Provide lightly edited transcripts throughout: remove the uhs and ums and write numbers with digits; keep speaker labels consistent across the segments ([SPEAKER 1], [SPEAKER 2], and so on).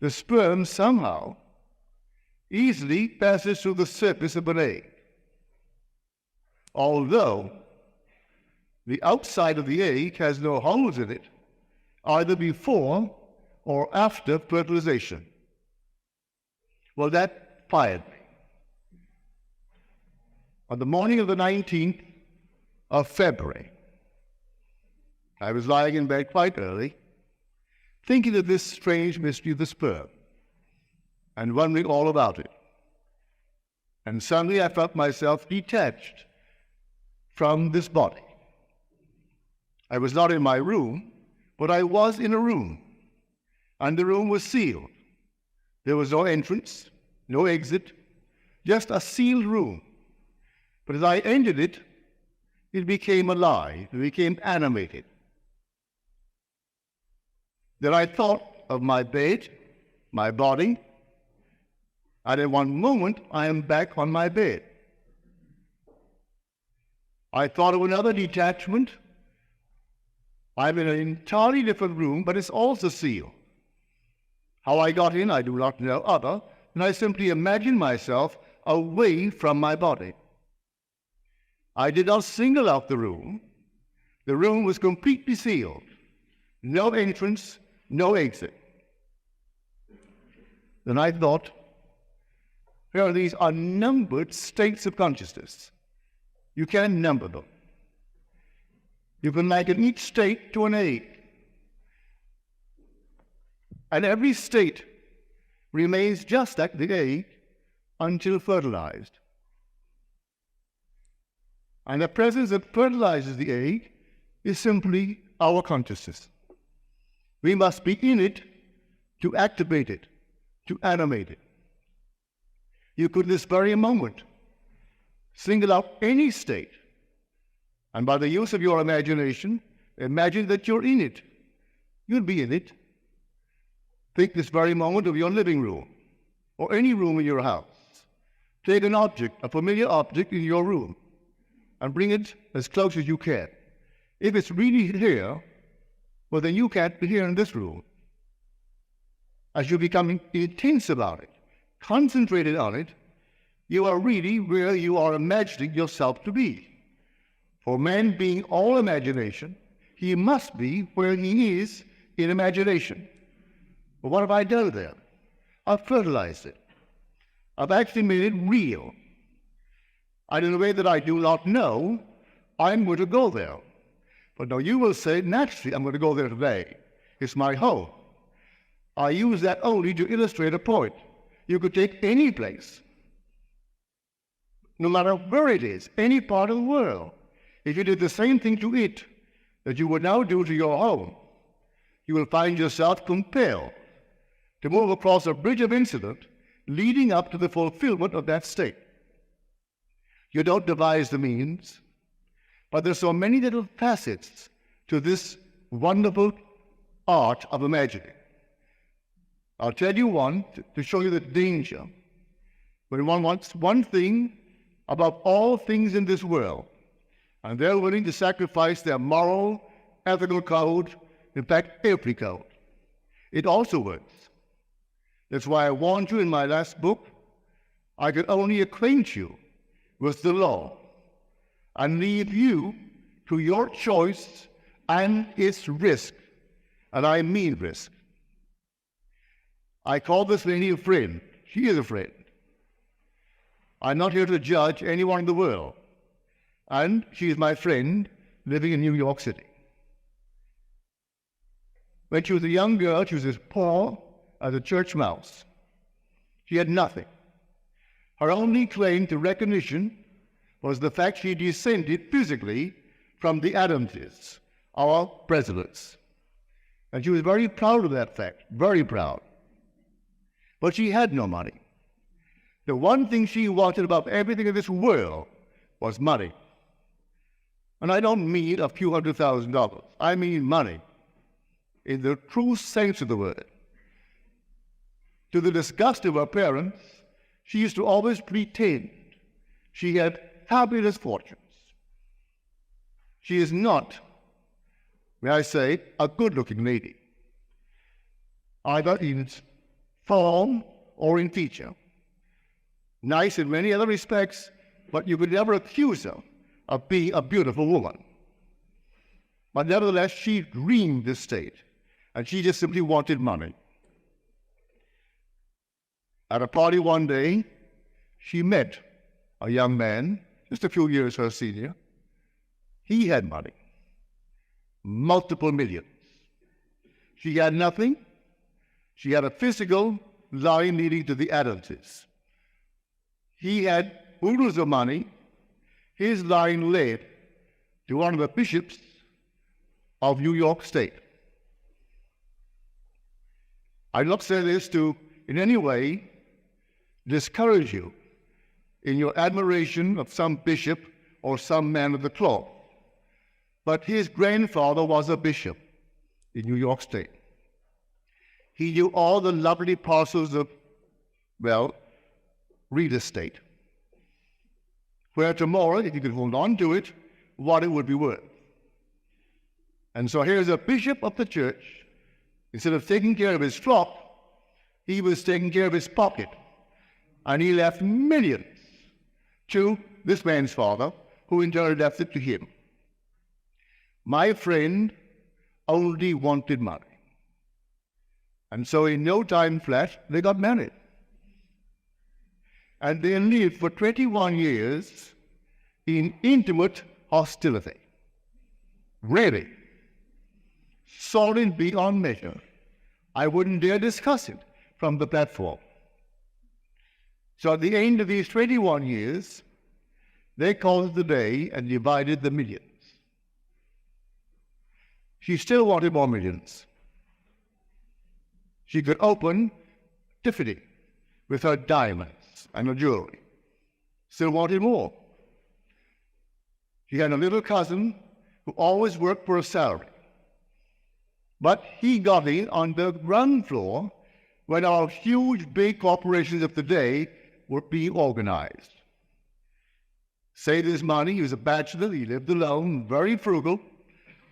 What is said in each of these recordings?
[SPEAKER 1] the sperm somehow easily passes through the surface of an egg, although the outside of the egg has no holes in it, either before or after fertilization. Well, that fired me. On the morning of the 19th of February, I was lying in bed quite early, thinking of this strange mystery of the sperm and wondering all about it. And suddenly I felt myself detached from this body. I was not in my room, but I was in a room, and the room was sealed. There was no entrance, no exit, just a sealed room. But as I entered it, it became alive, it became animated. Then I thought of my bed, my body, and in one moment I am back on my bed. I thought of another detachment. I'm in an entirely different room, but it's also sealed. How I got in, I do not know, other than I simply imagined myself away from my body. I did not single out the room. The room was completely sealed. No entrance, no exit. Then I thought, here are these unnumbered states of consciousness. You can number them. You can liken each state to an egg. And every state remains just like the egg until fertilized. And the presence that fertilizes the egg is simply our consciousness. We must be in it to activate it, to animate it. You could this very moment single out any state, and by the use of your imagination, imagine that you're in it. You'll be in it. Think this very moment of your living room, or any room in your house. Take an object, a familiar object in your room, and bring it as close as you can. If it's really here, well, then you can't be here in this room. As you become intense about it, concentrated on it, you are really where you are imagining yourself to be. For man being all imagination, he must be where he is in imagination. But what have I done there? I've fertilized it. I've actually made it real. And in a way that I do not know, I'm going to go there. But now you will say, naturally, I'm going to go there today. It's my home. I use that only to illustrate a point. You could take any place, no matter where it is, any part of the world. If you did the same thing to it that you would now do to your home, you will find yourself compelled to move across a bridge of incident leading up to the fulfillment of that state. You don't devise the means, but there's so many little facets to this wonderful art of imagining. I'll tell you one to show you the danger. When one wants one thing above all things in this world, and they're willing to sacrifice their moral, ethical code, in fact, every code, it also works. That's why I warned you in my last book, I could only acquaint you with the law and leave you to your choice and its risk. And I mean risk. I call this lady a friend. She is a friend. I'm not here to judge anyone in the world. And she is my friend living in New York City. When she was a young girl, she was as poor as a church mouse. She had nothing. Her only claim to recognition was the fact she descended physically from the Adamses, our presidents. And she was very proud of that fact, very proud. But she had no money. The one thing she wanted above everything in this world was money. And I don't mean a few $100,000. I mean money, in the true sense of the word. To the disgust of her parents, she used to always pretend she had fabulous fortunes. She is not, may I say, a good-looking lady. Either in form, or in feature. Nice in many other respects, but you could never accuse her of being a beautiful woman. But nevertheless, she dreamed this state, and she just simply wanted money. At a party one day, she met a young man, just a few years her senior. He had money, multiple millions. She had nothing. She had a physical line leading to the Adamses. He had oodles of money. His line led to one of the bishops of New York State. I do not say this to, in any way, discourage you in your admiration of some bishop or some man of the cloth, but his grandfather was a bishop in New York State. He knew all the lovely parcels of, well, real estate, where tomorrow, if you could hold on to it, what it would be worth. And so here's a bishop of the church. Instead of taking care of his flock, he was taking care of his pocket. And he left millions to this man's father, who in turn left it to him. My friend only wanted money. And so in no time flat, they got married. And they lived for 21 years in intimate hostility. Really. Solid beyond measure. I wouldn't dare discuss it from the platform. So at the end of these 21 years, they called the day and divided the millions. She still wanted more millions. She could open Tiffany with her diamonds and her jewelry. Still wanted more. She had a little cousin who always worked for a salary. But he got in on the ground floor when our huge big corporations of the day were being organized. Saved his money. He was a bachelor. He lived alone, very frugal.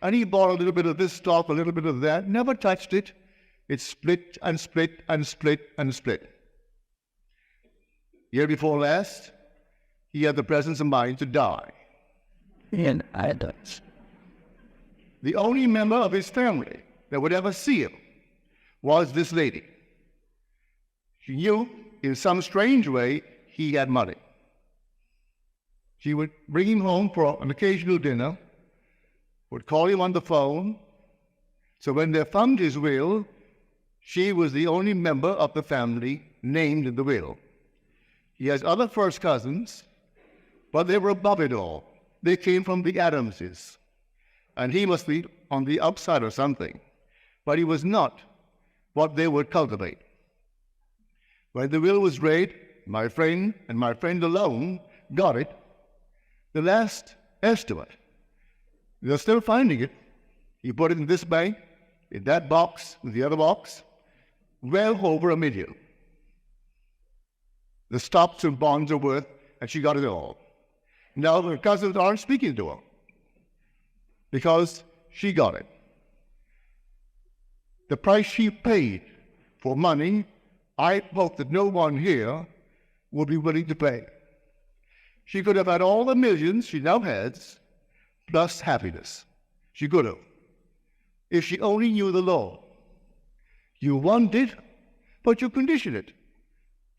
[SPEAKER 1] And he bought a little bit of this stock, a little bit of that, never touched it. It split and split and split and split. Year before last, he had the presence of mind to die.
[SPEAKER 2] And I don't.
[SPEAKER 1] The only member of his family that would ever see him was this lady. She knew, in some strange way, he had money. She would bring him home for an occasional dinner, would call him on the phone. So when they found his will, she was the only member of the family named in the will. He has other first cousins, but they were above it all. They came from the Adamses, and he must be on the outside or something. But he was not what they would cultivate. When the will was read, my friend and my friend alone got it. The last estimate, they're still finding it. He put it in this bank, in that box, in the other box, well over $1 million. The stocks and bonds are worth, and she got it all. Now her cousins aren't speaking to her because she got it. The price she paid for money, I hope that no one here will be willing to pay. She could have had all the millions she now has, plus happiness. She could have, if she only knew the law. You want it, but you condition it.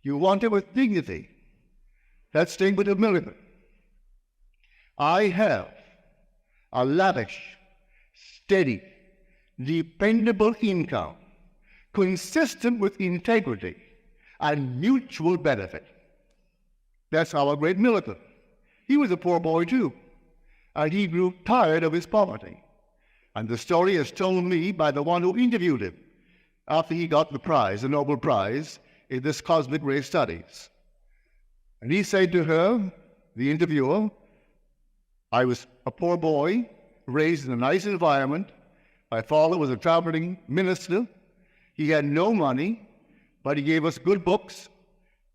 [SPEAKER 1] You want it with dignity. That's staying with humility. I have a lavish, steady, dependable income, consistent with integrity and mutual benefit. That's our great militant. He was a poor boy too, and he grew tired of his poverty. And the story is told me by the one who interviewed him after he got the prize, the Nobel Prize, in this cosmic ray studies. And he said to her, the interviewer, I was a poor boy, raised in a nice environment. My father was a traveling minister. He had no money, but he gave us good books.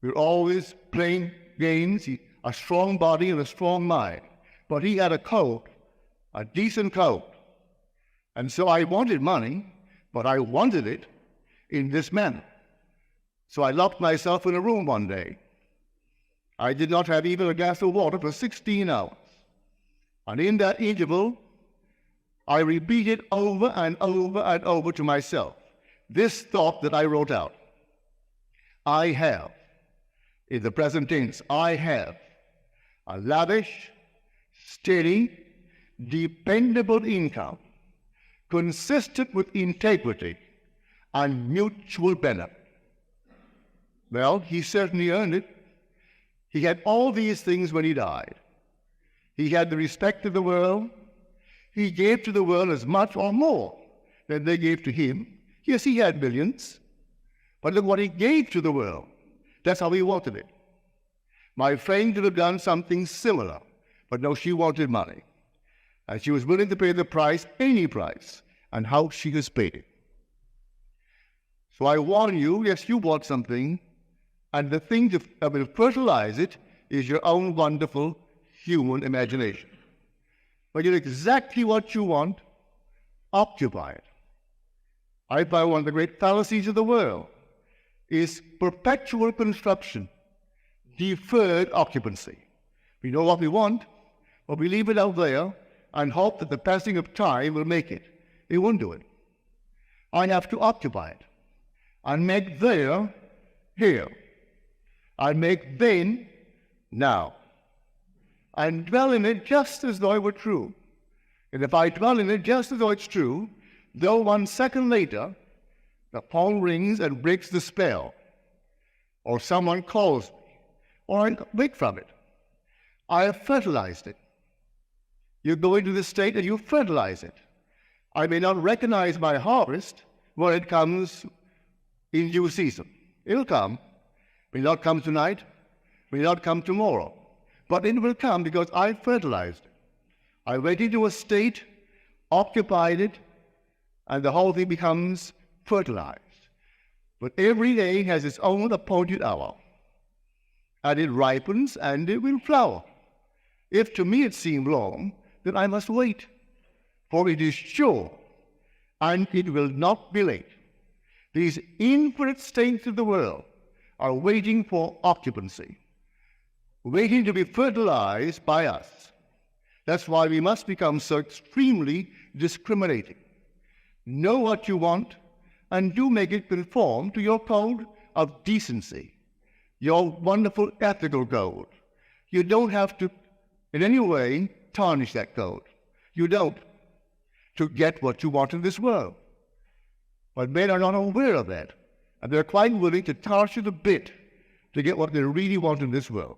[SPEAKER 1] We were always playing games, a strong body and a strong mind. But he had a coat, a decent coat. And so I wanted money, but I wanted it in this manner. So I locked myself in a room one day. I did not have even a glass of water for 16 hours. And in that interval, I repeated over and over and over to myself this thought that I wrote out. I have, in the present tense, I have a lavish, steady, dependable income consistent with integrity and mutual benefit. Well, he certainly earned it. He had all these things when he died. He had the respect of the world. He gave to the world as much or more than they gave to him. Yes, he had millions, but look what he gave to the world. That's how he wanted it. My friend could have done something similar, but no, she wanted money. And she was willing to pay the price, any price, and how she has paid it. So I warn you, yes, you want something, and the thing that will fertilize it is your own wonderful human imagination. When you know exactly what you want, occupy it. I find one of the great fallacies of the world is perpetual construction, deferred occupancy. We know what we want, but we leave it out there and hope that the passing of time will make it. It won't do it. I have to occupy it and make there, here. I make then, now. And dwell in it just as though it were true. And if I dwell in it just as though it's true, though 1 second later the phone rings and breaks the spell, or someone calls me, or I wake from it, I have fertilized it. You go into this state and you fertilize it. I may not recognize my harvest when it comes in due season. It'll come. It may not come tonight, may not come tomorrow, but it will come because I fertilized it. I went into a state, occupied it, and the whole thing becomes fertilized. But every day has its own appointed hour, and it ripens and it will flower. If to me it seem long, then I must wait, for it is sure, and it will not be late. These infinite states of the world are waiting for occupancy, waiting to be fertilized by us. That's why we must become so extremely discriminating. Know what you want, and do make it conform to your code of decency, your wonderful ethical code. You don't have to, in any way, tarnish that code. You don't, to get what you want in this world. But men are not aware of that, and they're quite willing to tarnish it a bit to get what they really want in this world.